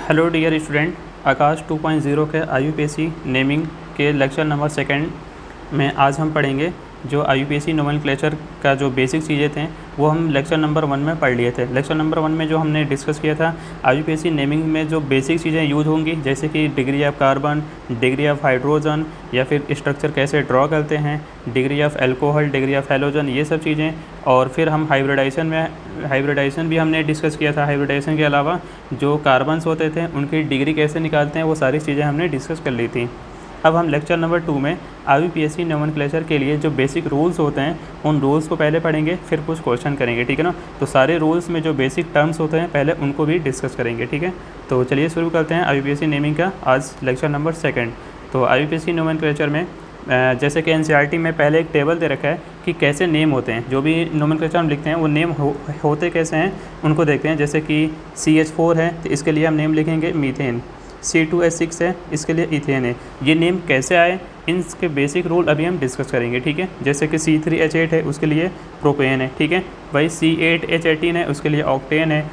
Hello dear student, आकाश 2.0 के IUPAC naming के lecture number 2 में आज हम पढ़ेंगे जो IUPAC नोमेनक्लेचर का जो बेसिक चीज़ें थे वो हम लेक्चर नंबर 1 में पढ़ लिए थे। लेक्चर नंबर 1 में जो हमने डिस्कस किया था IUPAC नेमिंग में जो बेसिक चीज़ें यूज होंगी, जैसे कि degree of carbon, degree of hydrogen, या फिर स्ट्रक्चर कैसे ड्रॉ करते हैं, degree of alcohol, degree of halogen, ये सब चीज़ें। और फिर हम हाइब्रिडाइजेशन भी हमने डिस्कस किया था। हाइब्रिडाइजेशन के अलावा जो कार्बन्स होते थे उनकी डिग्री कैसे निकालते हैं, वो सारी चीज़ें हमने डिस्कस कर ली थी। अब हम लेक्चर नंबर 2 में IUPAC नोमेनक्लेचर के लिए जो बेसिक रूल्स होते हैं उन रूल्स को पहले पढ़ेंगे, फिर कुछ क्वेश्चन करेंगे, ठीक है ना। तो सारे रूल्स में जो बेसिक टर्म्स होते हैं पहले उनको भी डिस्कस करेंगे, ठीक है। तो चलिए शुरू करते हैं IUPAC नेमिंग का आज लेक्चर नंबर 2। तो IUPAC नोमेनक्लेचर में जैसे कि NCERT में पहले एक टेबल दे रखा है कि कैसे नेम होते हैं, जो भी नोमेनक्लेचर हम लिखते हैं वो नेम होते कैसे हैं उनको देखते हैं। जैसे कि CH4 है तो इसके लिए हम नेम लिखेंगे मीथेन, C2H6 है इसके लिए इथेन है। ये नेम कैसे आए, इनके बेसिक रूल अभी हम डिस्कस करेंगे, ठीक है। जैसे कि C3H8 है उसके लिए प्रोपेन है, ठीक है भाई। C8H18 है उसके लिए ऑक्टेन है।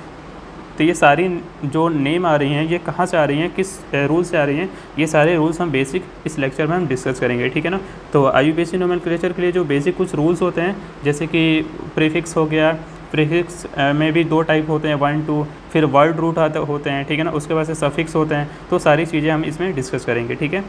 तो ये सारी जो नेम आ रही हैं ये कहाँ से आ रही हैं, किस रूल से आ रही हैं, ये सारे रूल्स हम बेसिक इस लेक्चर में हम डिस्कस करेंगे, ठीक है ना। तो IUPAC नोमेनक्लेचर के लिए जो बेसिक कुछ रूल्स होते हैं, जैसे कि प्रीफिक्स हो गया। प्रीफिक्स में भी 2 टाइप होते हैं, 1 2, फिर वर्ड रूट होते हैं, ठीक है ना। उसके बाद से सफिक्स होते हैं। तो सारी चीज़ें हम इसमें डिस्कस करेंगे, ठीक है।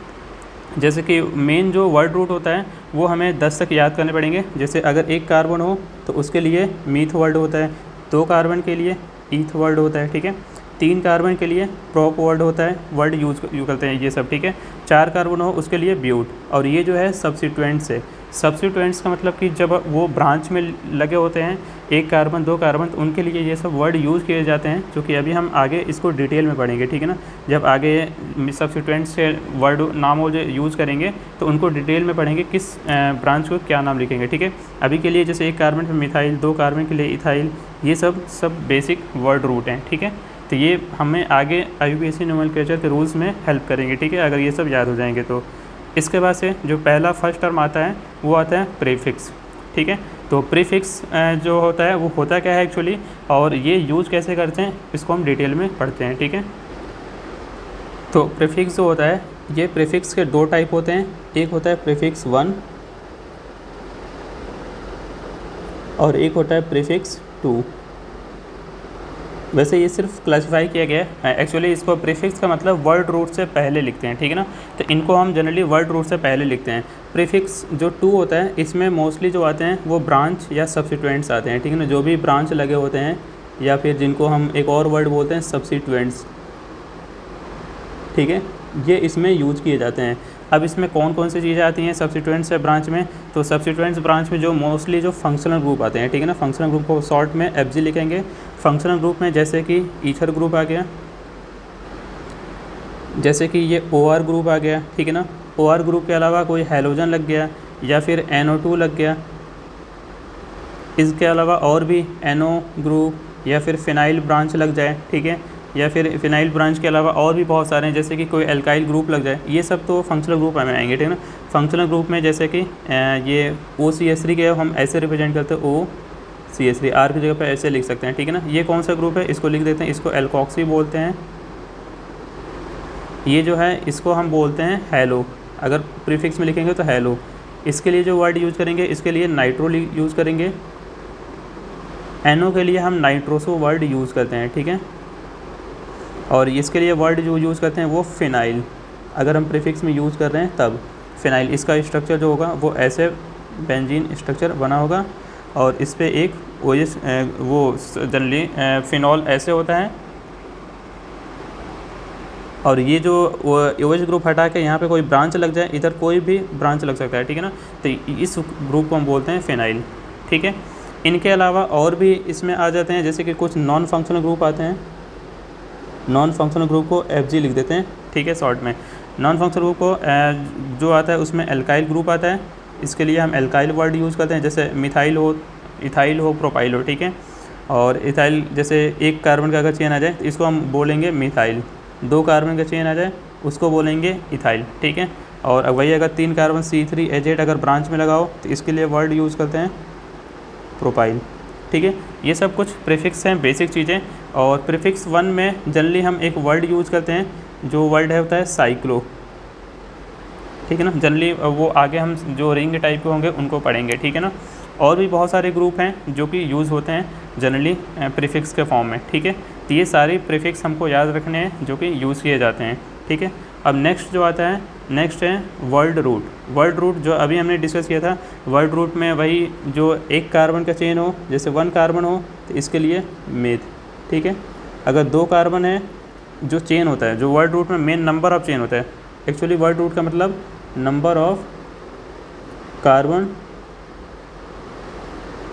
जैसे कि मेन जो वर्ड रूट होता है वो हमें 10 तक याद करने पड़ेंगे। जैसे अगर 1 कार्बन हो तो उसके लिए मीथ वर्ड होता है, 2 कार्बन के लिए ईथ वर्ड होता है, ठीक है। 3 कार्बन के लिए प्रोप वर्ड होता है, वर्ड यूज़ करते हैं ये सब, ठीक है। 4 कार्बन हो उसके लिए ब्यूट। और ये जो है सब्स्टिट्यूएंट्स है। सब्स्टिट्यूएंट्स का मतलब कि जब वो ब्रांच में लगे होते हैं 1 कार्बन 2 कार्बन, तो उनके लिए ये सब वर्ड यूज़ किए जाते हैं, जो कि अभी हम आगे इसको डिटेल में पढ़ेंगे, ठीक है ना। जब आगे सब्स्टिट्यूएंट्स के वर्ड नाम हो जो यूज़ करेंगे तो उनको डिटेल में पढ़ेंगे, किस ब्रांच को क्या नाम लिखेंगे, ठीक है। अभी के लिए जैसे 1 कार्बन पर मिथाइल, 2 कार्बन के लिए इथाइल, ये सब बेसिक वर्ड रूट हैं, ठीक है। तो ये हमें आगे IUPAC नोमेनक्लेचर के रूल्स में हेल्प करेंगे, ठीक है, अगर ये सब याद हो जाएंगे तो। इसके बाद से जो पहला फर्स्ट टर्म आता है वो आता है प्रीफिक्स, ठीक है। तो प्रीफिक्स जो होता है वो होता क्या है एक्चुअली, और ये यूज़ कैसे करते हैं इसको हम डिटेल में पढ़ते हैं, ठीक है। तो प्रीफिक्स जो होता है, ये प्रीफिक्स के 2 टाइप होते हैं। एक होता है प्रीफिक्स 1 और एक होता है प्रीफिक्स 2। वैसे ये सिर्फ क्लासिफाई किया गया है, एक्चुअली इसको प्रीफिक्स का मतलब वर्ड रूट से पहले लिखते हैं, ठीक है ना। तो इनको हम जनरली वर्ड रूट से पहले लिखते हैं। प्रीफिक्स जो 2 होता है इसमें मोस्टली जो आते हैं वो ब्रांच या सब्स्टिट्यूएंट्स आते हैं, ठीक है ना। जो भी ब्रांच लगे होते हैं या फिर जिनको हम एक और वर्ड बोलते हैं सब्स्टिट्यूएंट्स, ठीक है, ये इसमें यूज किए जाते हैं। अब इसमें कौन कौन सी चीज़ें आती हैं सब्स्टिट्यूएंट्स से ब्रांच में, तो सब्स्टिट्यूएंट्स ब्रांच में जो मोस्टली जो फंक्शनल ग्रुप आते हैं, ठीक है ना। फंक्शनल ग्रुप को शॉर्ट में FG लिखेंगे। फंक्शनल ग्रुप में जैसे कि ईथर ग्रुप आ गया, जैसे कि ये OR ग्रुप आ गया, ठीक है ना। OR ग्रुप के अलावा कोई हैलोजन लग गया या फिर NO2 लग गया। इसके अलावा और भी NO ग्रुप या फिर फिनाइल ब्रांच लग जाए, ठीक है, या फिर फिनाइल ब्रांच के अलावा और भी बहुत सारे हैं, जैसे कि कोई एल्काइल ग्रुप लग जाए। ये सब तो फंक्शनल ग्रुप में आएंगे, ठीक है ना। फंक्शनल ग्रुप में जैसे कि ये OCH3 के हम ऐसे रिप्रेजेंट करते हैं, OCH3, R की जगह पे ऐसे लिख सकते हैं, ठीक है ना। ये कौन सा ग्रुप है, इसको लिख देते हैं, इसको एल्कोक्सी बोलते हैं। ये जो है इसको हम बोलते हैं हैलो, अगर प्रीफिक्स में लिखेंगे तो हैलो। इसके लिए जो वर्ड यूज़ करेंगे, इसके लिए नाइट्रो यूज़ करेंगे। NO के लिए हम नाइट्रोसो वर्ड यूज़ करते हैं, ठीक है। और इसके लिए वर्ड जो यूज़ करते हैं वो फिनाइल, अगर हम प्रीफिक्स में यूज़ कर रहे हैं तब फिनाइल। इसका स्ट्रक्चर जो होगा वो ऐसे बेंजीन स्ट्रक्चर बना होगा और इस पर एक OH वो जनरली फिनॉल ऐसे होता है। और ये जो OH ग्रुप हटा के यहाँ पे कोई ब्रांच लग जाए, इधर कोई भी ब्रांच लग सकता है, ठीक है ना। तो इस ग्रुप को हम बोलते हैं फिनाइल, ठीक है। इनके अलावा और भी इसमें आ जाते हैं, जैसे कि कुछ नॉन फंक्शनल ग्रुप आते हैं। नॉन फंक्शनल ग्रुप को FG लिख देते हैं, ठीक है, शॉर्ट में। नॉन फंक्शनल ग्रुप को जो आता है उसमें एल्काइल ग्रुप आता है। इसके लिए हम एल्काइल वर्ड यूज़ करते हैं, जैसे मिथाइल हो, इथाइल हो, प्रोपाइल हो, ठीक है। और इथाइल जैसे 1 कार्बन का अगर चेन आ जाए तो इसको हम बोलेंगे मिथाइल, 2 कार्बन का चेन आ जाए उसको बोलेंगे इथाइल, ठीक है। और वही अगर 3 कार्बन C3H8 अगर ब्रांच में लगाओ तो इसके लिए वर्ड यूज़ करते हैं प्रोपाइल, ठीक है। ये सब कुछ प्रीफिक्स हैं, बेसिक चीज़ें। और प्रीफिक्स 1 में जनरली हम एक वर्ड यूज़ करते हैं, जो वर्ड है होता है साइक्लो, ठीक है ना। जनरली वो आगे हम जो रिंग टाइप के होंगे उनको पढ़ेंगे, ठीक है ना। और भी बहुत सारे ग्रुप हैं जो कि यूज़ होते हैं जनरली प्रीफिक्स के फॉर्म में, ठीक है। तो ये सारे प्रीफिक्स हमको याद रखने हैं जो कि यूज़ किए जाते हैं, ठीक है। अब नेक्स्ट जो आता है, नेक्स्ट है वर्ड रूट। वर्ड रूट जो अभी हमने डिस्कस किया था, वर्ड रूट में वही जो एक कार्बन का चेन हो, जैसे 1 कार्बन हो तो इसके लिए मेथ, ठीक है। अगर 2 कार्बन है जो चेन होता है, जो वर्ड रूट में मेन नंबर ऑफ चेन होता है, एक्चुअली वर्ड रूट का मतलब number of carbon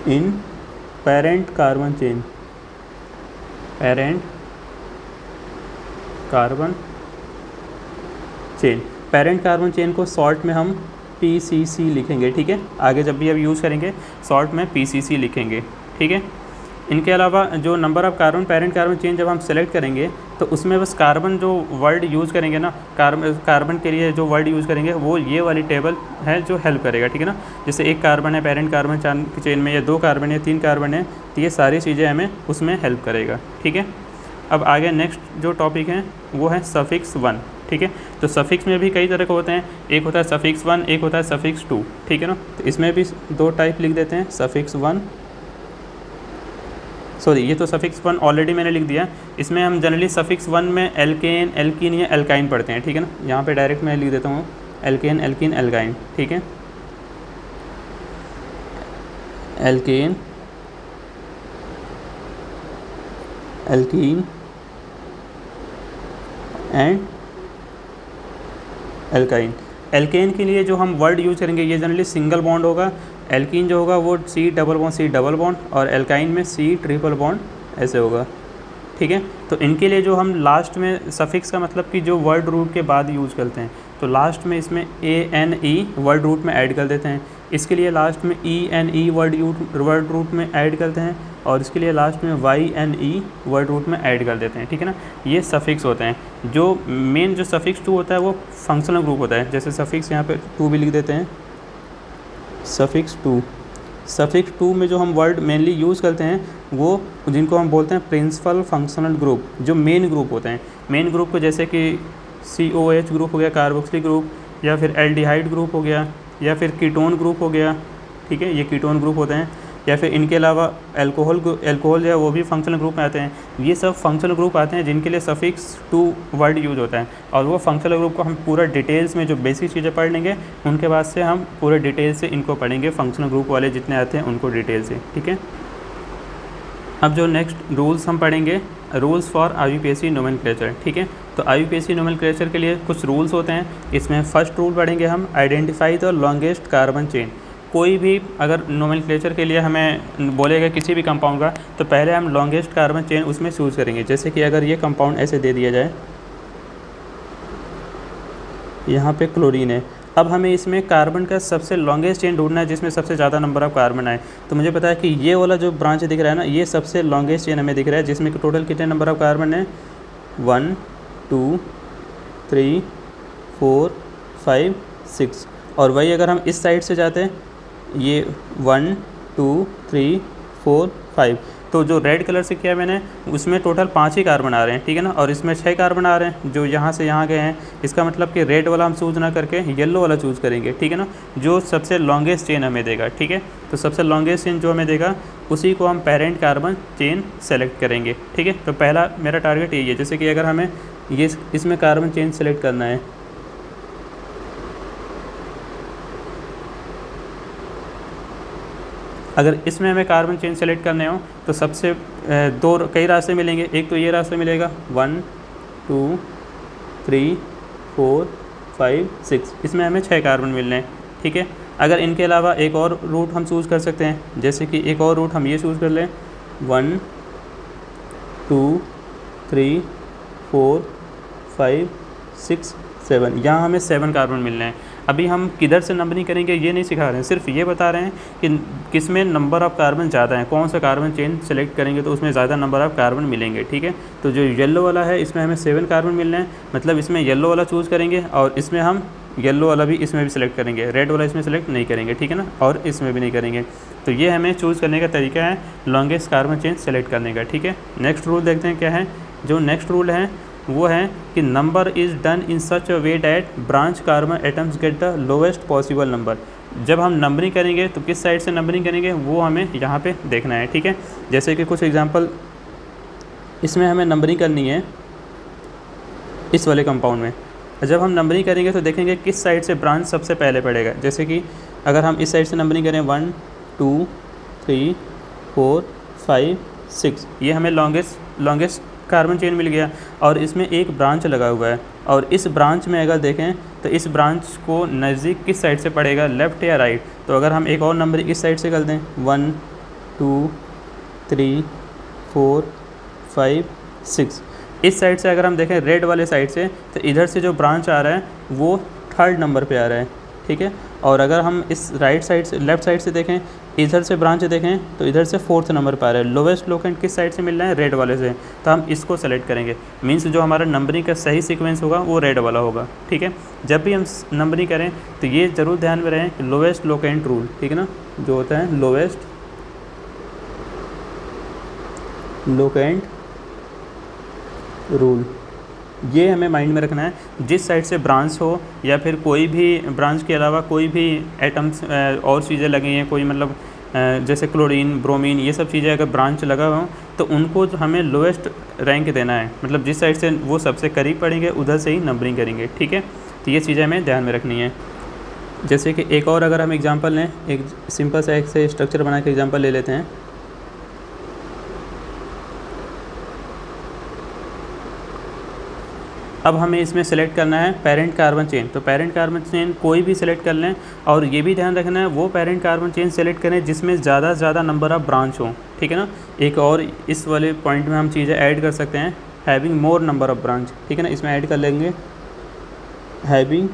in parent carbon chain, parent carbon chain. Parent carbon chain को शॉर्ट में हम PCC लिखेंगे, ठीक है। आगे जब भी अब यूज़ करेंगे शॉर्ट में PCC लिखेंगे, ठीक है। इनके अलावा जो number of carbon parent carbon chain जब हम सेलेक्ट करेंगे तो उसमें बस कार्बन जो वर्ड यूज़ करेंगे ना, कार्बन के लिए जो वर्ड यूज़ करेंगे वो ये वाली टेबल है जो हेल्प करेगा, ठीक है ना। जैसे 1 कार्बन है पेरेंट कार्बन चेन में, या 2 कार्बन है, 3 कार्बन है, तो ये सारी चीज़ें हमें उसमें हेल्प करेगा, ठीक है। अब आगे नेक्स्ट जो टॉपिक है वो है सफिक्स 1, ठीक है। तो सफिक्स में भी कई तरह के होते हैं, एक होता है सफिक्स 1, एक होता है सफिक्स 2, ठीक है ना। तो इसमें भी 2 टाइप लिख देते हैं, सफिक्स 1, सॉरी ये तो सफिक्स 1 ऑलरेडी मैंने लिख दिया। इसमें हम जनरली सफिक्स 1 में एल्केन, एल्कीन या एल्काइन पढ़ते हैं, ठीक है ना। यहाँ पे डायरेक्ट मैं लिख देता हूँ एल्केन, एल्कीन, एल्काइन, ठीक है। Alkane, alkene and alkyne. Alkane के लिए जो हम वर्ड यूज करेंगे ये जनरली सिंगल बॉन्ड होगा, एल्कीन जो होगा वो C डबल बॉन्ड, और एल्काइन में C ट्रिपल बॉन्ड ऐसे होगा, ठीक है। तो इनके लिए जो हम लास्ट में सफिक्स का मतलब कि जो वर्ड रूट के बाद यूज़ करते हैं, तो लास्ट में इसमें ANE वर्ड रूट में ऐड कर देते हैं। इसके लिए लास्ट में ENE वर्ड रूट में ऐड करते हैं, और इसके लिए लास्ट में YNE वर्ड रूट में ऐड कर देते हैं, ठीक है ना। ये सफिक्स होते हैं। जो मेन जो सफिक्स 2 होता है वो फंक्शनल ग्रुप होता है, जैसे सफिक्स यहाँ पे 2 भी लिख देते हैं, सफिक्स 2। सफिक्स 2 में जो हम वर्ड मेनली यूज़ करते हैं वो जिनको हम बोलते हैं प्रिंसिपल फंक्शनल ग्रुप, जो मेन ग्रुप होते हैं। मेन ग्रुप को जैसे कि COH ग्रुप हो गया, कार्बोक्सिलिक ग्रुप, या फिर एल्डिहाइड ग्रुप हो गया, या फिर कीटोन ग्रुप हो गया, ठीक है, ये कीटोन ग्रुप होते हैं। या फिर इनके अलावा अल्कोहल जो है वो भी फंक्शनल ग्रुप में आते हैं। ये सब फंक्शनल ग्रुप आते हैं जिनके लिए सफिक्स 2 वर्ड यूज होता है, और वो फंक्शनल ग्रुप को हम पूरा डिटेल्स में जो बेसिक चीज़ें पढ़ लेंगे, उनके बाद से हम पूरे डिटेल से इनको पढ़ेंगे, फंक्शनल ग्रुप वाले जितने आते हैं उनको डिटेल से, ठीक है। अब जो नेक्स्ट रूल्स हम पढ़ेंगे, रूल्स फॉर IUPAC नोमेनक्लेचर, ठीक है। तो IUPAC नोमेनक्लेचर के लिए कुछ रूल्स होते हैं। इसमें फर्स्ट रूल पढ़ेंगे हम, identify the longest carbon chain. कोई भी अगर नोमेनक्लेचर के लिए हमें बोलेगा किसी भी कंपाउंड का, तो पहले हम लॉन्गेस्ट कार्बन चेन उसमें चूज़ करेंगे। जैसे कि अगर ये कंपाउंड ऐसे दे दिया जाए, यहाँ पे क्लोरीन है, अब हमें इसमें कार्बन का सबसे लॉन्गेस्ट चेन ढूंढना है जिसमें सबसे ज़्यादा नंबर ऑफ कार्बन आए। तो मुझे पता है कि ये वाला जो ब्रांच दिख रहा है ना, ये सबसे लॉन्गेस्ट चेन हमें दिख रहा है, जिसमें टोटल कितने नंबर ऑफ कार्बन है, 1 2 3 4 5 6। और वही अगर हम इस साइड से जाते हैं, ये 1 2 3 4 5, तो जो रेड कलर से किया मैंने उसमें टोटल 5 ही कार्बन आ रहे हैं, ठीक है ना। और इसमें 6 कार्बन आ रहे हैं जो यहाँ से यहाँ गए हैं। इसका मतलब कि रेड वाला हम चूज़ ना करके येलो वाला चूज़ करेंगे, ठीक है ना, जो सबसे लॉन्गेस्ट चेन हमें देगा, ठीक है। तो सबसे लॉन्गेस्ट चेन जो हमें देगा उसी को हम पेरेंट कार्बन चेन सेलेक्ट करेंगे, ठीक है। तो पहला मेरा टारगेट यही है। जैसे कि अगर हमें ये इसमें कार्बन चेन सेलेक्ट करना है, अगर इसमें हमें कार्बन चेन सेलेक्ट करने हो तो सबसे कई रास्ते मिलेंगे। एक तो ये रास्ता मिलेगा 1 2 3 4 5 6, इसमें हमें 6 कार्बन मिलने हैं, ठीक है। अगर इनके अलावा एक और रूट हम चूज़ कर सकते हैं, जैसे कि एक और रूट हम ये चूज़ कर लें, 1 2 3 4 5 6 7, यहाँ हमें 7 कार्बन मिलने हैं। अभी हम किधर से नंबरिंग करेंगे ये नहीं सिखा रहे हैं, सिर्फ ये बता रहे हैं कि किस में नंबर ऑफ़ कार्बन ज़्यादा है, कौन सा कार्बन चेन सेलेक्ट करेंगे तो उसमें ज़्यादा नंबर ऑफ़ कार्बन मिलेंगे, ठीक है। तो जो येलो वाला है इसमें हमें 7 कार्बन मिलने हैं, मतलब इसमें येलो वाला चूज़ करेंगे और इसमें हम येलो वाला भी इसमें भी सिलेक्ट करेंगे, रेड वाला इसमें सिलेक्ट नहीं करेंगे, ठीक है ना, और इसमें भी नहीं करेंगे। तो ये हमें चूज़ करने का तरीका है लॉन्गेस्ट कार्बन चेन सेलेक्ट करने का, ठीक है। नेक्स्ट रूल देखते हैं क्या है। जो नेक्स्ट रूल है वो है कि number is done in such a way that branch carbon atoms get the lowest possible number. जब हम नंबरिंग करेंगे तो किस साइड से नंबरिंग करेंगे वो हमें यहाँ पे देखना है, ठीक है। जैसे कि कुछ एग्जांपल इसमें हमें नंबरिंग करनी है इस वाले कंपाउंड में। जब हम नंबरिंग करेंगे तो देखेंगे किस साइड से ब्रांच सबसे पहले पड़ेगा। जैसे कि अगर हम इस साइड से नंबरिंग करें 1 2 3 4 5 6, ये हमें लॉन्गेस्ट कार्बन चेन मिल गया और इसमें एक ब्रांच लगा हुआ है। और इस ब्रांच में अगर देखें तो इस ब्रांच को नज़दीक किस साइड से पड़ेगा, लेफ़्ट या राइट। तो अगर हम एक और नंबर इस साइड से कर दें 1 2 3 4 5 6, इस साइड से अगर हम देखें रेड वाले साइड से तो इधर से जो ब्रांच आ रहा है वो 3rd नंबर पे आ रहा है, ठीक है। और अगर हम इस राइट साइड से लेफ़्ट साइड से देखें, इधर से ब्रांच देखें तो इधर से 4th नंबर पर आ रहा है। लोवेस्ट लोकेंट किस साइड से मिल रहा है, रेड वाले से, तो हम इसको सेलेक्ट करेंगे। मीन्स जो हमारा नंबरिंग का सही सीक्वेंस होगा वो रेड वाला होगा, ठीक है। जब भी हम नंबरिंग करें तो ये ज़रूर ध्यान में रहें लोवेस्ट लोकेंट रूल, ठीक है ना, जो होता है लोवेस्ट लोकेंट रूल, ये हमें माइंड में रखना है। जिस साइड से ब्रांच हो या फिर कोई भी ब्रांच के अलावा कोई भी एटम्स और चीज़ें लगी हैं, कोई मतलब जैसे क्लोरीन ब्रोमीन ये सब चीज़ें अगर ब्रांच लगा हो तो उनको हमें लोएस्ट रैंक देना है। मतलब जिस साइड से वो सबसे करीब पड़ेंगे उधर से ही नंबरिंग करेंगे, ठीक है। तो ये चीज़ें हमें ध्यान में रखनी है। जैसे कि एक और अगर हम एग्जांपल लें, एक सिंपल सा एक से स्ट्रक्चर बना के एग्जांपल ले लेते हैं। अब हमें इसमें सेलेक्ट करना है पेरेंट कार्बन चेन। तो पेरेंट कार्बन चेन कोई भी सिलेक्ट कर लें और ये भी ध्यान रखना है वो पेरेंट कार्बन चेन सेलेक्ट करें जिसमें ज़्यादा से ज़्यादा नंबर ऑफ ब्रांच हो, ठीक है ना। एक और इस वाले पॉइंट में हम चीज़ें ऐड कर सकते हैं, having more number of branch, ठीक है ना। इसमें ऐड कर लेंगे having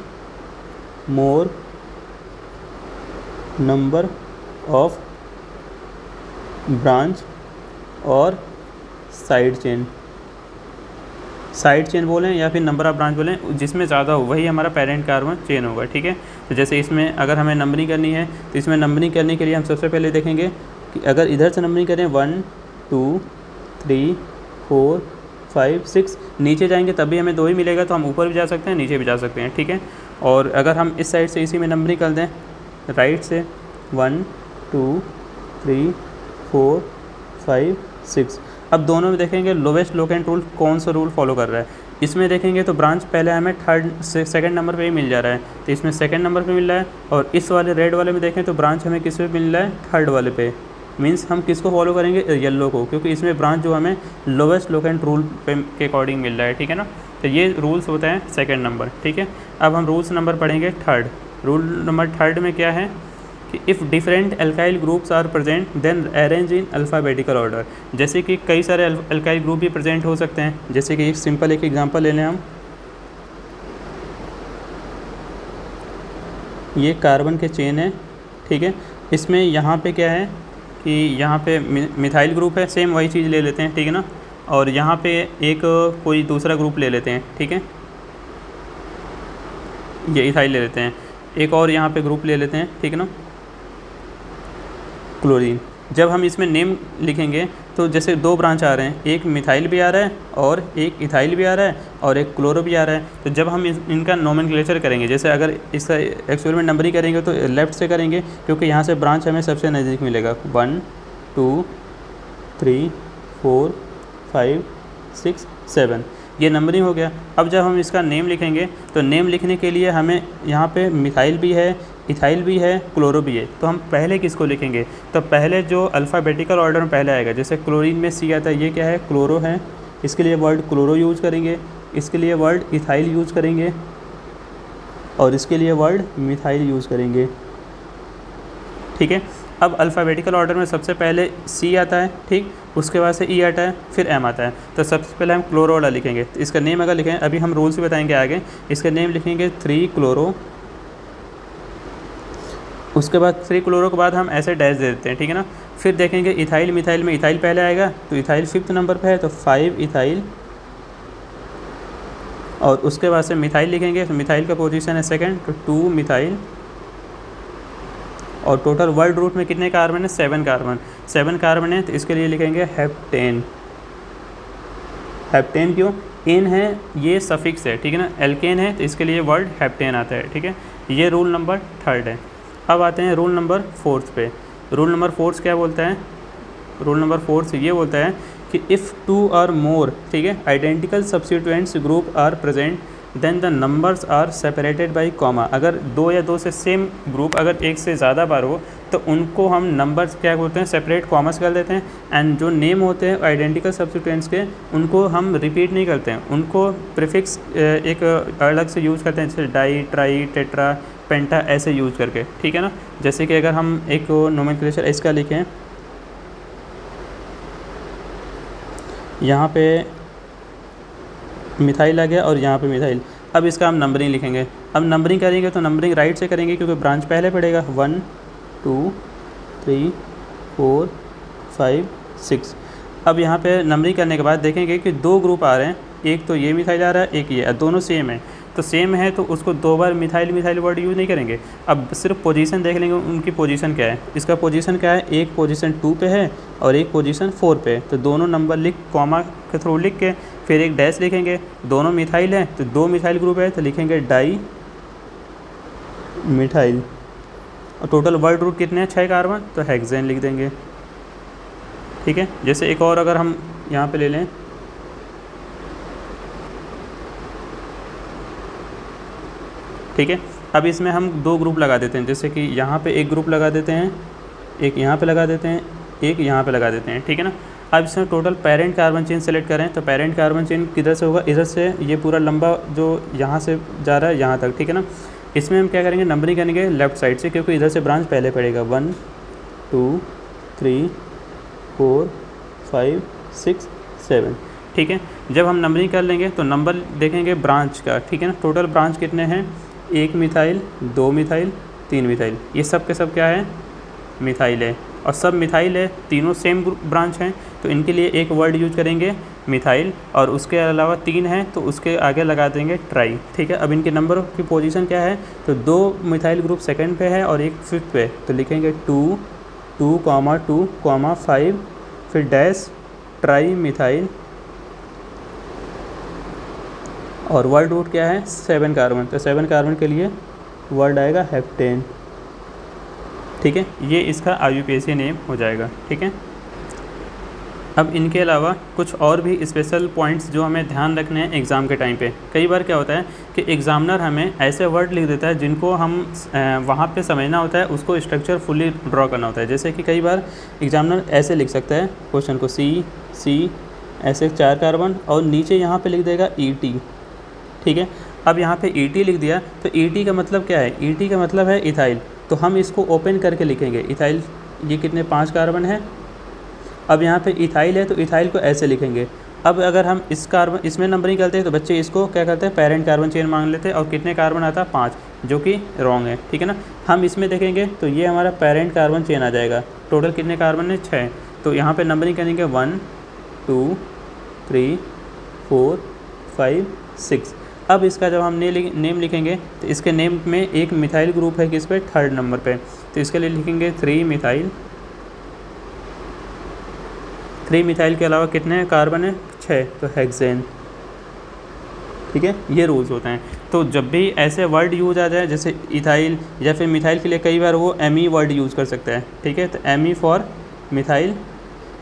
more number of branch और साइड चेन बोलें या फिर नंबर ऑफ ब्रांच बोलें, जिसमें ज़्यादा हो वही हमारा पेरेंट कार्बन चेन होगा, ठीक है। तो जैसे इसमें अगर हमें नंबरिंग करनी है तो इसमें नंबरिंग करने के लिए हम सबसे पहले देखेंगे कि अगर इधर से नंबरिंग करें 1 2 3 4 5 6, नीचे जाएंगे तब भी हमें 2 ही मिलेगा, तो हम ऊपर भी जा सकते हैं नीचे भी जा सकते हैं, ठीक है। और अगर हम इस साइड से इसी में नंबरिंग कर दें राइट से 1 2 3 4 5 6, अब दोनों में देखेंगे लोवेस्ट लोकेंट रूल कौन सा रूल फॉलो कर रहा है। इसमें देखेंगे तो ब्रांच पहले हमें सेकंड नंबर पे ही मिल जा रहा है, तो इसमें सेकंड नंबर पे मिल रहा है। और इस वाले रेड वाले में देखें तो ब्रांच हमें किस पे मिल रहा है, 3rd वाले पे। मीन्स हम किसको फॉलो करेंगे, येलो को, क्योंकि इसमें ब्रांच जो हमें लोवेस्ट लोकेंट रूल पे के अकॉर्डिंग मिल रहा है, ठीक है ना। तो ये रूल्स होता है सेकेंड नंबर, ठीक है। अब हम रूल्स नंबर पढ़ेंगे 3rd। रूल नंबर 3rd में क्या है कि if different alkyl groups are present then arrange in alphabetical order. जैसे कि कई सारे एल्काइल ग्रुप भी प्रेजेंट हो सकते हैं। जैसे कि एक सिंपल एक एग्जांपल ले लें हम, ये कार्बन के चेन है, ठीक है। इसमें यहाँ पे क्या है कि यहाँ पे मिथाइल ग्रुप है, सेम वही चीज़ ले लेते हैं, ठीक है ना। और यहाँ पे एक कोई दूसरा ग्रुप ले लेते हैं, ठीक है, ये इथाइल ले लेते हैं। एक और यहाँ पे ग्रुप ले लेते हैं, ठीक है ना, क्लोरीन। जब हम इसमें नेम लिखेंगे तो जैसे 2 ब्रांच आ रहे हैं, एक मिथाइल भी आ रहा है और एक इथाइल भी आ रहा है और एक क्लोरो भी आ रहा है। तो जब हम इनका नोमेनक्लेचर करेंगे, जैसे अगर इसका एक्चुअल में नंबरिंग करेंगे तो लेफ़्ट से करेंगे, क्योंकि यहाँ से ब्रांच हमें सबसे नज़दीक मिलेगा। 1 2 3 4 5 6 7, ये नंबरिंग हो गया। अब जब हम इसका नेम लिखेंगे तो नेम लिखने के लिए हमें यहाँ पे मिथाइल भी है, इथाइल भी है, क्लोरो भी है। तो हम पहले किसको लिखेंगे, तो पहले जो अल्फ़ाबेटिकल ऑर्डर में पहले आएगा, जैसे क्लोरीन में सी आता है, ये क्या है, क्लोरो है, इसके लिए वर्ड क्लोरो यूज़ करेंगे, इसके लिए वर्ड इथाइल यूज़ करेंगे और इसके लिए वर्ड मिथाइल यूज़ करेंगे, ठीक है। अब अल्फ़ाबेटिकल ऑर्डर में सबसे पहले सी आता है, ठीक, उसके बाद से ई आता है, फिर एम आता है। तो सबसे पहले हम क्लोरो वाला लिखेंगे। तो इसका नेम अगर लिखें, अभी हम रूल्स भी बताएंगे आगे, इसका नेम लिखेंगे 3 क्लोरो। उसके बाद 3 क्लोरो के बाद हम ऐसे डैश दे देते हैं, ठीक है ना। फिर देखेंगे इथाइल मिथाइल में इथाइल पहले आएगा, तो इथाइल 5th नंबर पे है, तो 5 इथाइल और उसके बाद से मिथाइल लिखेंगे, तो मिथाइल का पोजीशन है सेकंड, तो 2 मिथाइल। और टोटल वर्ल्ड रूट में कितने कार्बन है? 7 कार्बन। 7 कार्बन है तो इसके लिए लिखेंगे हेप्टेन। हेप्टेन क्यों? एन है ये सफिक्स है, ठीक है ना, एल्केन है तो इसके लिए वर्ड हेप्टेन आता है, ठीक है। ये रूल नंबर 3 है। अब आते हैं रूल नंबर 4 पे। रूल नंबर 4 क्या बोलता है? रूल नंबर 4 ये बोलता है कि इफ़ 2 और मोर, ठीक है, identical substituents group are present then the numbers are separated by comma. अगर 2 या 2 से सेम ग्रुप अगर एक से ज़्यादा बार हो तो उनको हम नंबर्स क्या बोलते हैं? सेपरेट कॉमा से कर देते हैं। एंड जो नेम होते हैं आइडेंटिकल सब्स्टिट्यूएंट्स के, उनको हम रिपीट नहीं करते हैं, उनको प्रीफिक्स एक अलग से यूज़ करते हैं, जैसे डाई, ट्राई, टेट्रा, पेंटा ऐसे यूज़ करके, ठीक है ना। जैसे कि अगर हम एक नोमेनक्लेचर इसका लिखें, यहाँ पे मिथाइल आ गया और यहाँ पे मिथाइल। अब इसका हम नंबरिंग लिखेंगे। अब नंबरिंग करेंगे तो नंबरिंग राइट से करेंगे क्योंकि ब्रांच पहले पड़ेगा। 1 2 3 4 5 6। अब यहाँ पे नंबरिंग करने के बाद देखेंगे कि 2 ग्रुप आ रहे हैं, एक तो ये मिथाइल आ रहा है, एक ये, दोनों सेम है। तो सेम है तो उसको 2 बार मिथाइल मिथाइल वर्ड यूज़ नहीं करेंगे। अब सिर्फ पोजीशन देख लेंगे उनकी पोजीशन क्या है। इसका पोजीशन क्या है? एक पोजीशन 2 पे है और एक पोजीशन 4 पे है। तो दोनों नंबर लिख कॉमा के थ्रू लिख के फिर एक डैश लिखेंगे। दोनों मिथाइल है तो 2 मिथाइल ग्रुप है तो लिखेंगे डाई मिथाइल। और टोटल वर्ड रूट कितने हैं? 6 कार्बन, तो हेक्सेन लिख देंगे, ठीक है। जैसे एक और अगर हम यहाँ पे ले लें, ठीक है। अब इसमें हम 2 ग्रुप लगा देते हैं, जैसे कि यहाँ पे एक ग्रुप लगा देते हैं, एक यहाँ पे लगा देते हैं, एक यहाँ पे लगा देते हैं, ठीक है ना। अब इसमें total parent carbon chain select करें तो पेरेंट कार्बन चेन किधर से होगा? इधर से, ये पूरा लंबा जो यहाँ से जा रहा है यहाँ तक, ठीक है ना। इसमें हम क्या करेंगे? नंबरिंग करेंगे लेफ्ट साइड से क्योंकि इधर से ब्रांच पहले पड़ेगा। 1 2 3 4 5 6 7, ठीक है। जब हम नंबरिंग कर लेंगे तो नंबर देखेंगे ब्रांच का, ठीक है ना। टोटल ब्रांच कितने हैं? 1 मिथाइल, 2 मिथाइल, 3 मिथाइल। ये सब के सब क्या है? मिथाइल है। और सब मिथाइल है, तीनों सेम ब्रांच हैं तो इनके लिए एक वर्ड यूज करेंगे मिथाइल। और उसके अलावा 3 हैं तो उसके आगे लगा देंगे ट्राई, ठीक है। अब इनके नंबर की पोजीशन क्या है? तो 2 मिथाइल ग्रुप सेकंड पे है और एक 5th पे, तो लिखेंगे 2 2 2 5 फिर डैश ट्राई मिथाइल। और वर्ड रूट क्या है? 7 कार्बन, तो 7 कार्बन के लिए वर्ड आएगा हेप्टेन, ठीक है। ये इसका IUPAC नेम हो जाएगा, ठीक है। अब इनके अलावा कुछ और भी स्पेशल पॉइंट्स जो हमें ध्यान रखने हैं एग्ज़ाम के टाइम पे। कई बार क्या होता है कि एग्ज़ामिनर हमें ऐसे वर्ड लिख देता है जिनको हम वहाँ पे समझना होता है, उसको स्ट्रक्चर फुली ड्रॉ करना होता है। जैसे कि कई बार एग्ज़ामिनर ऐसे लिख सकता है क्वेश्चन को, सी ऐसे 4 कार्बन और नीचे यहाँ पे लिख देगा ET, ठीक है। अब यहाँ पे ET लिख दिया तो ET का मतलब क्या है? ET का मतलब है इथाइल, तो हम इसको ओपन करके लिखेंगे इथाइल। ये कितने? 5 कार्बन है। अब यहाँ पे इथाइल है तो इथाइल को ऐसे लिखेंगे। अब अगर हम इस कार्बन इसमें नंबरिंग करते हैं तो बच्चे इसको क्या करते हैं? पेरेंट कार्बन चेन मांग लेते हैं और कितने कार्बन आता है? 5, जो कि रॉन्ग है, ठीक है ना। हम इसमें देखेंगे तो ये हमारा पेरेंट कार्बन चेन आ जाएगा। टोटल कितने कार्बन है? 6। तो यहाँ पर नंबरिंग करेंगे 1 2 3 4 5 6। अब इसका जब हम नेम लिखेंगे तो इसके नेम में एक मिथाइल ग्रुप है किस पे? 3rd नंबर पे, तो इसके लिए लिखेंगे 3 मिथाइल। 3 मिथाइल के अलावा कितने कार्बन है? 6, तो हेक्सेन, ठीक है। ये रूल्स होते हैं। तो जब भी ऐसे वर्ड यूज आ जाए जैसे इथाइल या फिर मिथाइल के लिए कई बार वो ME वर्ड यूज़ कर सकता है, ठीक है। तो ME फॉर मिथाइल,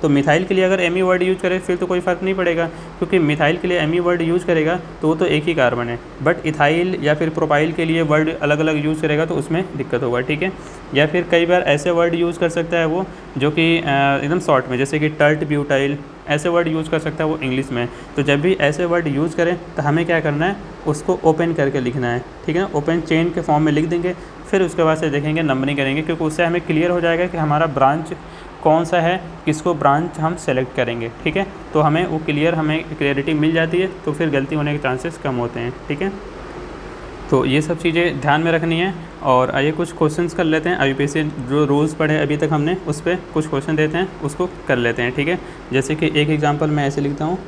तो मिथाइल के लिए अगर ME वर्ड यूज़ करे फिर तो कोई फ़र्क नहीं पड़ेगा क्योंकि मिथाइल के लिए ME वर्ड यूज़ करेगा तो वो तो एक ही कार्बन है। बट इथाइल या फिर प्रोपाइल के लिए वर्ड अलग अलग यूज़ करेगा तो उसमें दिक्कत होगा, ठीक है। या फिर कई बार ऐसे वर्ड यूज़ कर सकता है वो जो कि एकदम शॉर्ट में, जैसे कि टर्ट ब्यूटाइल, ऐसे वर्ड यूज़ कर सकता है वो इंग्लिश में। तो जब भी ऐसे वर्ड यूज़ करें तो हमें क्या करना है? उसको ओपन करके लिखना है, ठीक है ना। ओपन चेन के फॉर्म में लिख देंगे, फिर उसके बाद से देखेंगे नंबरिंग करेंगे क्योंकि उससे हमें क्लियर हो जाएगा कि हमारा ब्रांच कौन सा है, किसको ब्रांच हम सेलेक्ट करेंगे, ठीक है। तो हमें वो हमें क्लियरिटी मिल जाती है तो फिर गलती होने के चांसेस कम होते हैं, ठीक है। तो ये सब चीज़ें ध्यान में रखनी है। और आइए कुछ क्वेश्चंस कर लेते हैं। IUPAC जो रूल्स पढ़े अभी तक हमने उस पर कुछ क्वेश्चन देते हैं, उसको कर लेते हैं, ठीक है। जैसे कि एक एग्जांपल मैं ऐसे लिखता हूँ,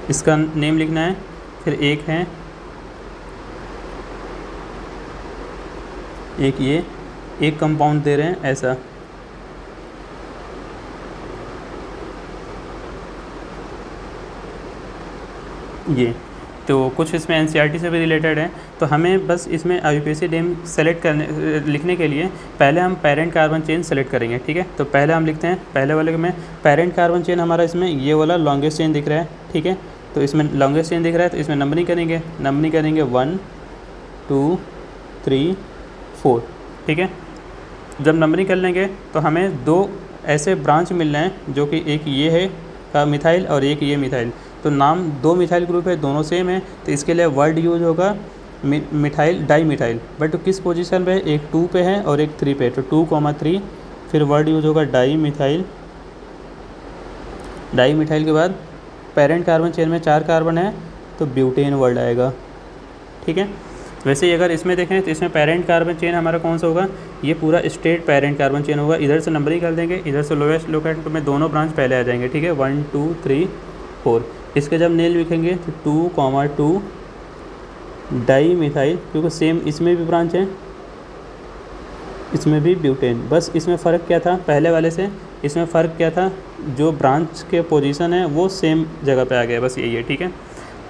इसका नेम लिखना है। फिर एक है, एक ये एक कंपाउंड दे रहे हैं ऐसा, ये तो कुछ इसमें एनसीईआरटी से भी रिलेटेड है। तो हमें बस इसमें आईयूपीएसी नेम सेलेक्ट करने लिखने के लिए पहले हम पेरेंट कार्बन चेन सेलेक्ट करेंगे, ठीक है। तो पहले हम लिखते हैं, पहले वाले में पेरेंट कार्बन चेन हमारा इसमें ये वाला लॉन्गेस्ट चेन दिख रहा है, ठीक है। तो इसमें लॉन्गेस्ट चेन दिख रहा है, तो इसमें नंबरिंग करेंगे 1 2 3 4, ठीक है। जब नंबरिंग कर लेंगे तो हमें दो ऐसे ब्रांच मिल रहे हैं, जो कि एक ये है का मिथाइल और एक ये मिथाइल। तो नाम दो मिथाइल ग्रुप है, दोनों सेम है, तो इसके लिए वर्ड यूज होगा मिथाइल डाई मिथाइल। बट किस पोजीशन पे, एक 2 पे है और एक 3 पे, तो 2,3 फिर वर्ड यूज होगा डाई मिथाइल। डाई मिथाइल के बाद पेरेंट कार्बन चेन में 4 कार्बन है, तो ब्यूटेन वर्ड आएगा, ठीक है। वैसे ही अगर इसमें देखें तो इसमें पेरेंट कार्बन चेन हमारा कौन सा होगा, ये पूरा स्ट्रेट पेरेंट कार्बन चेन होगा। इधर से नंबरिंग कर देंगे, इधर से लोएस्ट लोकेट में दोनों ब्रांच पहले आ जाएंगे, ठीक है। 1 2 3 4। इसके जब नेम लिखेंगे तो 2,2 डाई मिथाइल, क्योंकि सेम इसमें भी ब्रांच है, इसमें भी ब्यूटेन। बस इसमें फ़र्क क्या था पहले वाले से, इसमें फ़र्क क्या था, जो ब्रांच के पोजीशन है वो सेम जगह पे आ गया, बस यही है, ठीक है।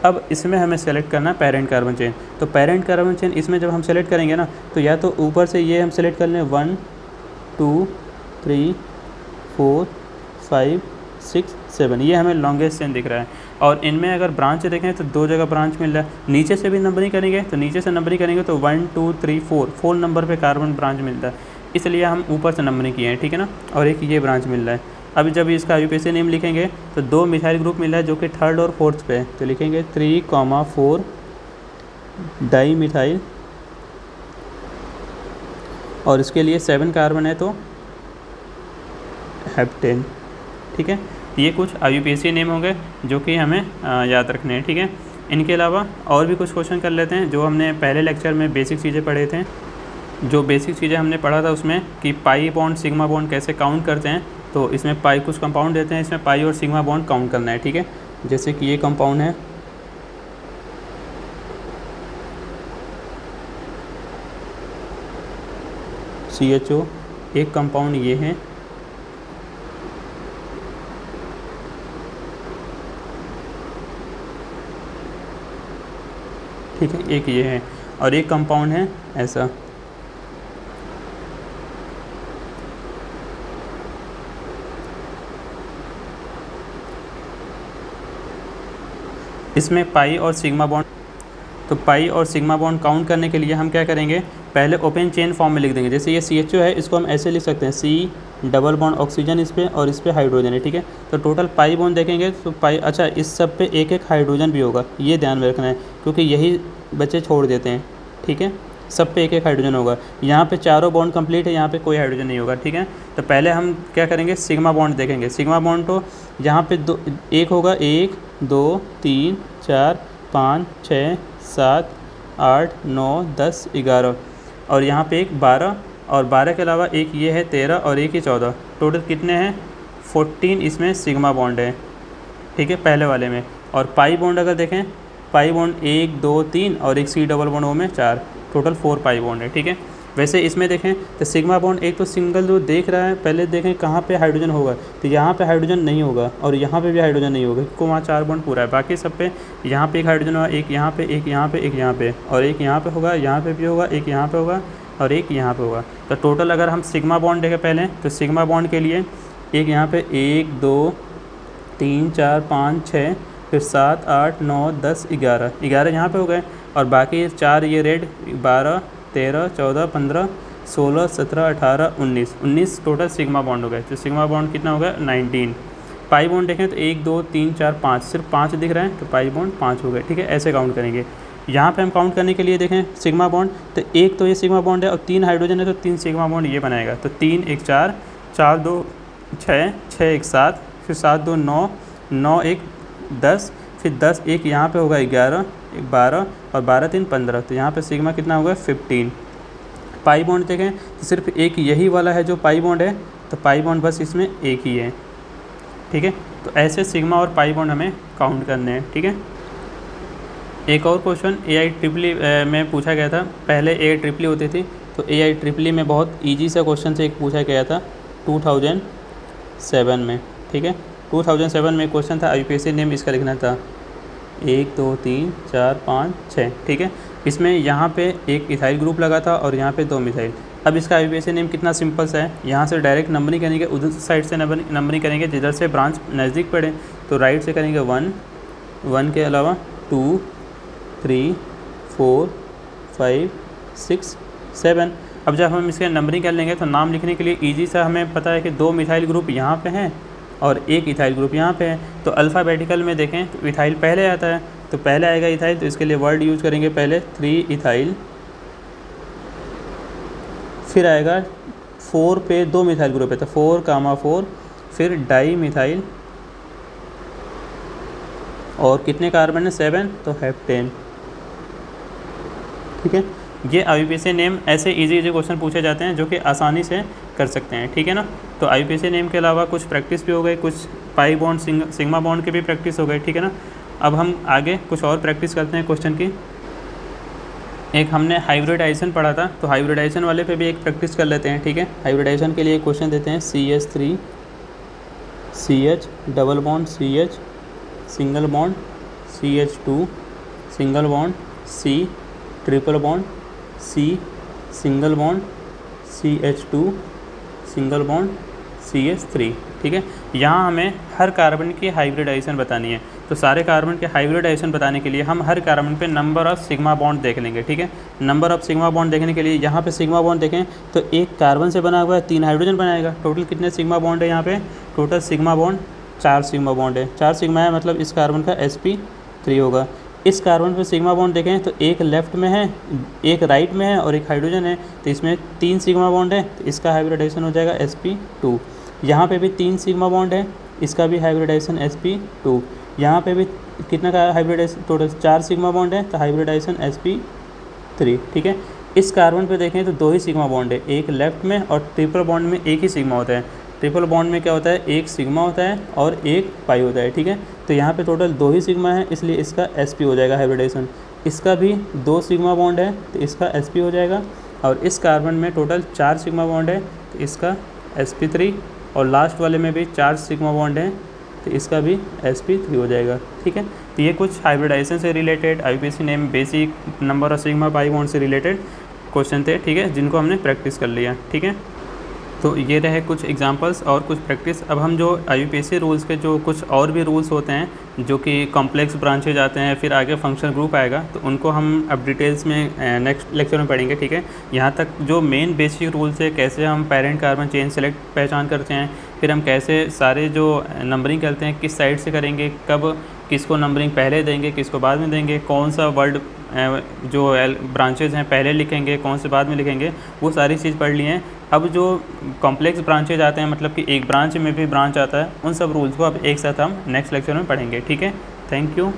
अब इसमें हमें सेलेक्ट करना है पेरेंट कार्बन चेन। तो पेरेंट कार्बन चेन इसमें जब हम सेलेक्ट करेंगे ना, तो या तो ऊपर से ये हम सेलेक्ट कर लें 1 2 3 4 5 6 7, ये हमें लॉन्गेस्ट चेन दिख रहा है। और इनमें अगर ब्रांच देखें तो दो जगह ब्रांच मिल रहा है। नीचे से भी नंबरिंग करेंगे, तो नीचे से नंबरिंग करेंगे तो 1 2 3 4 नंबर पे कार्बन ब्रांच मिलता है, इसलिए हम ऊपर से नंबरिंग किए हैं, ठीक है ना। और एक ये ब्रांच मिल रहा है। अब जब इसका आईयूपीएसी नेम लिखेंगे तो दो मिथाइल ग्रुप मिल रहा है, जो कि 3rd और 4th पे है, तो लिखेंगे 3,4 डाई मिथाइल, और इसके लिए 7 कार्बन है, तो हेप्टेन, ठीक है। ये कुछ आईयूपीएसी नेम होंगे जो कि हमें याद रखने हैं, ठीक है। इनके अलावा और भी कुछ क्वेश्चन कर लेते हैं, जो हमने पहले लेक्चर में बेसिक चीज़ें पढ़े थे। जो बेसिक चीज़ें हमने पढ़ा था उसमें कि पाई बॉन्ड सिग्मा बॉन्ड कैसे काउंट करते हैं, तो इसमें पाई कुछ कंपाउंड देते हैं, इसमें पाई और सिग्मा बॉन्ड काउंट करना है, ठीक है। जैसे कि ये कंपाउंड है CHO, एक कंपाउंड ये है, ठीक है, एक ये है, और एक कंपाउंड है ऐसा। इसमें पाई और सिग्मा बॉन्ड, तो पाई और सिग्मा बॉन्ड काउंट करने के लिए हम क्या करेंगे, पहले ओपन चेन फॉर्म में लिख देंगे। जैसे ये CHO है, इसको हम ऐसे लिख सकते हैं, C डबल बॉन्ड ऑक्सीजन इस पर और इस पर हाइड्रोजन है, ठीक है। तो टोटल पाई बॉन्ड देखेंगे तो पाई, अच्छा इस सब पे एक एक हाइड्रोजन भी होगा, ये ध्यान में रखना है, क्योंकि यही बच्चे छोड़ देते हैं, ठीक है। सब पे एक एक हाइड्रोजन होगा। यहाँ पे चारों बॉन्ड कंप्लीट है, यहाँ पे कोई हाइड्रोजन नहीं होगा, ठीक है। तो पहले हम क्या करेंगे, सिग्मा बॉन्ड देखेंगे। सिग्मा बॉन्ड तो यहाँ पे दो एक होगा, 1 2 3 4 5 6 7 8 9 10 11, और यहाँ पे एक 12, और 12 के अलावा एक ये है 13 और एक ही 14, टोटल कितने हैं 14 इसमें सिग्मा बॉन्ड है, ठीक है, पहले वाले में। और पाई बॉन्ड अगर देखें, पाई बॉन्ड 1 2 3 और एक C डबल बॉन्ड वो में 4, टोटल 4 पाई बॉन्ड है, ठीक है। वैसे इसमें देखें तो सिग्मा बॉन्ड एक तो सिंगल जो देख रहा है, पहले देखें कहाँ पे हाइड्रोजन होगा, तो यहाँ पे हाइड्रोजन नहीं होगा और यहाँ पे भी हाइड्रोजन नहीं होगा, क्योंकि वहाँ 4 बॉन्ड पूरा है। बाकी सब पे यहाँ पे एक हाइड्रोजन होगा, एक यहाँ पे, एक यहाँ पे, एक यहाँ पे, और एक यहाँ पे होगा, यहाँ पे भी होगा, एक यहाँ पे होगा और एक यहाँ पे होगा। तो टोटल अगर हम सिग्मा बॉन्ड देखें पहले, तो सिग्मा बॉन्ड के लिए एक यहाँ पे 1 2 3 4 5 6, फिर 7 8 9 10 11 यहाँ पे हो गए, और बाकी 4 ये रेड 12 13 14 15 16 17 18 19 टोटल सिग्मा बॉन्ड हो गए। तो सिग्मा बॉन्ड कितना हो गया 19। पाई बॉन्ड देखें तो 1 2 3 4 5, सिर्फ 5 दिख रहे हैं, तो पाई बॉन्ड 5 हो गए, ठीक है। ऐसे काउंट करेंगे। यहाँ पे हम काउंट करने के लिए देखें सिग्मा बॉन्ड, तो एक तो ये सिग्मा बॉन्ड है और 3 हाइड्रोजन है, तो 3 सिग्मा बॉन्ड ये बनाएगा। तो 3 1 4 4 2 6 6 1 7, फिर 7 2 9 9 1 10, फिर 10 एक यहाँ पे होगा 11 12 और 12 3 15, तो यहाँ पे सिग्मा कितना होगा 15। पाई बॉन्ड देखें तो सिर्फ एक यही वाला है जो पाई बॉन्ड है, तो पाई बॉन्ड बस इसमें एक ही है, ठीक है। तो ऐसे सिग्मा और पाई बॉन्ड हमें काउंट करने हैं, ठीक है। एक और क्वेश्चन AIEEE में पूछा गया था। पहले AIEEE होती थी, तो AIEEE में बहुत ईजी सा क्वेश्चन से एक पूछा गया था 2007 में, ठीक है। 2007 में क्वेश्चन था IUPAC नेम, इसका लिखना था 1 2 3 4 5 6, ठीक है। इसमें यहाँ पे एक इथाइल ग्रुप लगा था और यहाँ पे 2 मिथाइल। अब इसका IUPAC नेम कितना सिंपल सा है, यहाँ से डायरेक्ट नंबरिंग करेंगे, उधर साइड से नंबरिंग करेंगे जिधर से ब्रांच नज़दीक पड़े। तो राइट से करेंगे 1 के अलावा 2 3 4 5 6 7। अब जब हम इसके नंबरिंग कर लेंगे तो नाम लिखने के लिए ईजी सा हमें पता है कि 2 मिथाइल ग्रुप यहाँ पे हैं और एक इथाइल ग्रुप यहाँ पे है। तो अल्फ़ाबेटिकल में देखें तो इथाइल पहले आता है, तो पहले आएगा इथाइल, तो इसके लिए वर्ड यूज़ करेंगे पहले 3 इथाइल, फिर आएगा 4 पे 2 मिथाइल ग्रुप है तो 4, फिर डाई मिथाइल, और कितने कार्बन है 7, तो हेप्टेन, ठीक है। ये IUPAC नेम ऐसे इजी क्वेश्चन पूछे जाते हैं जो कि आसानी से कर सकते हैं, ठीक है ना। तो IUPAC नेम के अलावा कुछ प्रैक्टिस भी हो गई, कुछ पाई बॉन्ड सिग्मा बॉन्ड के भी प्रैक्टिस हो गई, ठीक है ना। अब हम आगे कुछ और प्रैक्टिस करते हैं क्वेश्चन की। एक हमने हाइब्रिडाइजेशन पढ़ा था, तो हाइब्रिडाइजेशन वाले पे भी एक प्रैक्टिस कर लेते हैं, ठीक है। हाइब्रिडाइजेशन के लिए क्वेश्चन देते हैं CH3 CH double bond CH single bond CH2 single bond C triple bond C single bond CH2 single bond CH3, ठीक है। यहाँ हमें हर कार्बन की हाइब्रिडाइजेशन बतानी है। तो सारे कार्बन के हाइब्रिडाइजेशन बताने के लिए हम हर कार्बन पे नंबर ऑफ सिग्मा बॉन्ड देख लेंगे, ठीक है। नंबर ऑफ सिग्मा बॉन्ड देखने के लिए यहाँ पे सिग्मा बॉन्ड देखें तो एक कार्बन से बना हुआ है, 3 हाइड्रोजन बनाएगा। टोटल कितने सिग्मा बॉन्ड है यहाँ पे, total sigma bond 4 sigma bond है। 4 सिग्मा है मतलब इस कार्बन का sp3 होगा। इस कार्बन पे सिग्मा बॉन्ड देखें तो एक लेफ्ट में है, एक राइट में है और एक हाइड्रोजन है, तो इसमें 3 सिग्मा बॉन्ड है, तो इसका हाइब्रिडाइजेशन हो जाएगा sp2। यहाँ पे भी 3 सिग्मा बॉन्ड है, इसका भी हाइब्रिडाइजेशन sp2। यहाँ पे भी कितना का हाइब्रिडाइजेशन, टोटल 4 सिग्मा बॉन्ड है, तो हाइब्रिडाइजेशन sp3, ठीक है। इस कार्बन पे देखें तो 2 ही सिग्मा बॉन्ड है, एक लेफ्ट में और ट्रिपल बॉन्ड में एक ही सिग्मा होता है। ट्रिपल बॉन्ड में क्या होता है, एक सिग्मा होता है और एक पाई होता है, ठीक है। तो यहाँ पे टोटल 2 ही सिग्मा है, इसलिए इसका sp हो जाएगा हाइब्रिडाइजेशन। इसका भी 2 सिग्मा बॉन्ड है, तो इसका sp हो जाएगा। और इस कार्बन में टोटल 4 सिग्मा बॉन्ड है, तो इसका sp3, और लास्ट वाले में भी 4 सिग्मा बॉन्ड है, तो इसका भी sp3 हो जाएगा, ठीक है। तो ये कुछ हाइब्रिडाइजेशन से related, IUPAC name, basic, number of sigma pi bond से रिलेटेड क्वेश्चन थे, ठीक है, जिनको हमने प्रैक्टिस कर लिया, ठीक है। तो ये रहे कुछ एग्जांपल्स और कुछ प्रैक्टिस। अब हम जो IUPAC रूल्स के जो कुछ और भी रूल्स होते हैं जो कि कॉम्प्लेक्स ब्रांचेज आते हैं, फिर आगे फंक्शनल ग्रुप आएगा, तो उनको हम अब डिटेल्स में नेक्स्ट लेक्चर में पढ़ेंगे, ठीक है। यहाँ तक जो मेन बेसिक रूल्स है, कैसे हम पेरेंट कार्बन चेन सेलेक्ट पहचान करते हैं, फिर हम कैसे सारे जो नंबरिंग करते हैं किस साइड से करेंगे, कब किसको नंबरिंग पहले देंगे, किसको बाद में देंगे, कौन सा वर्ड जो ब्रांचेज हैं पहले लिखेंगे, कौन से बाद में लिखेंगे, वो सारी चीज़ पढ़ ली हैं। अब जो कॉम्प्लेक्स ब्रांचेज आते हैं, मतलब कि एक ब्रांच में भी ब्रांच आता है, उन सब रूल्स को अब एक साथ हम नेक्स्ट लेक्चर में पढ़ेंगे, ठीक है। Thank you.